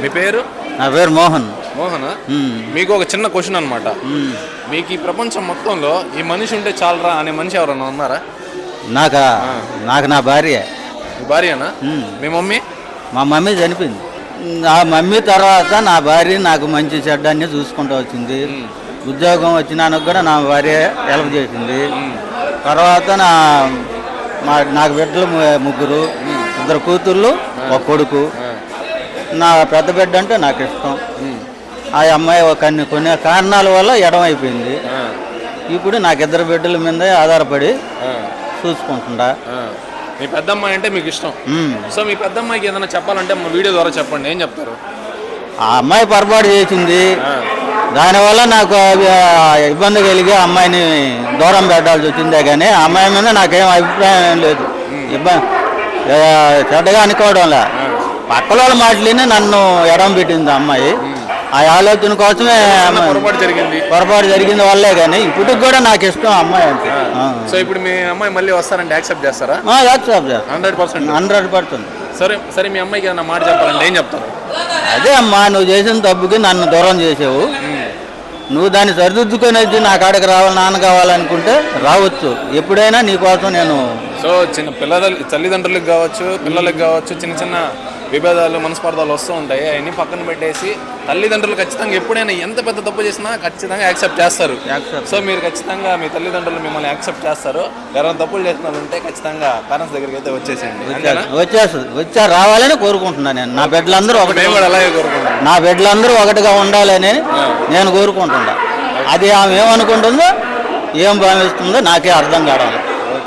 మీ పేరు? నా పేరు మోహన్. మోహన్. మీకు ఒక చిన్న క్వశ్చన్ అనమాట. మీకు ఈ ప్రపంచం మొత్తంలో ఈ మనిషి ఉంటే చాలరా అనే మనిషి ఎవరన్నా ఉన్నారా? నాకు నా భార్య. మీ భార్యనా? మీ మమ్మీ? మా మమ్మీ చనిపోయింది. నా మమ్మీ తర్వాత నా భార్య నాకు మంచి చెడ్డ అన్ని చూసుకుంటూ వచ్చింది. ఉద్యోగం వచ్చినానికి కూడా నా భార్య హెల్ప్ చేసింది. తర్వాత నాకు బిడ్డలు 3, 2 కూతుర్లు, 1 కొడుకు. నా పెద్ద బిడ్డ అంటే నాకు ఇష్టం. ఆ అమ్మాయి కొన్ని కారణాల వల్ల ఎడమైపోయింది. ఇప్పుడు నాకు 2 బిడ్డల మీదే ఆధారపడి చూసుకుంటుండా. మీ పెద్దమ్మాయి అంటే మీకు ఇష్టం. సో మీ పెద్దమ్మాయికి ఏదైనా చెప్పాలంటే మా వీడియో ద్వారా చెప్పండి, ఏం చెప్తారు? ఆ అమ్మాయి పొరపాటు చేసింది, దానివల్ల నాకు ఇబ్బంది కలిగి అమ్మాయిని దూరం పెట్టాల్సి వచ్చిందే కానీ ఆ అమ్మాయి మీద నాకేం అభిప్రాయం లేదు. చెడ్డగా అనుకోవడంలా పక్కల వాళ్ళ మాటలని నన్ను ఎడం పెట్టింది అమ్మాయి. ఆ ఆలోచన కోసమే పొరపాటు జరిగింది వల్లే కానీ ఇప్పటికి కూడా నాకు ఇష్టం అమ్మాయి అంటే. సో ఇప్పుడు మీ అమ్మాయి మళ్ళీ వస్తారంటే యాక్సెప్ట్ చేస్తారా? యాక్సెప్ట్ చేస్తాను 100%. సరే మీ అమ్మాయికి ఏదైనా మాట చెప్పాలంటే ఏం చెప్తారు? అదే అమ్మా, నువ్వు చేసిన తప్పుకి నన్ను దూరం చేసావు. నువ్వు దాన్ని సరిదిద్దుకొని వచ్చి నా కాడికి రావాలి, నాన్న కావాలనుకుంటే రావచ్చు. ఎప్పుడైనా నీకోసం నేను. సో చిన్న తల్లిదండ్రులకు కావచ్చు, పిల్లలకు కావచ్చు, చిన్న చిన్న విభేదాలు, మనస్పర్ధాలు వస్తూ ఉంటాయి. అవన్నీ పక్కన పెట్టేసి తల్లిదండ్రులు ఖచ్చితంగా ఎప్పుడైనా ఎంత పెద్ద తప్పు చేసినా ఖచ్చితంగా యాక్సెప్ట్ చేస్తారు. సో మీరు ఖచ్చితంగా మీ తల్లిదండ్రులు మిమ్మల్ని యాక్సెప్ట్ చేస్తారు. ఎవరైనా తప్పులు చేసిన ఉంటే ఖచ్చితంగా పేరెంట్స్ దగ్గరికి అయితే వచ్చా రావాలని కోరుకుంటున్నాను నేను. నా బిడ్డలందరూ అలాగే కోరుకుంటున్నాను. నా బిడ్డలందరూ ఒకటిగా ఉండాలని నేను కోరుకుంటున్నా. అది ఆమె ఏమనుకుంటుందో, ఏం భావిస్తుందో నాకే అర్థం కావాలి.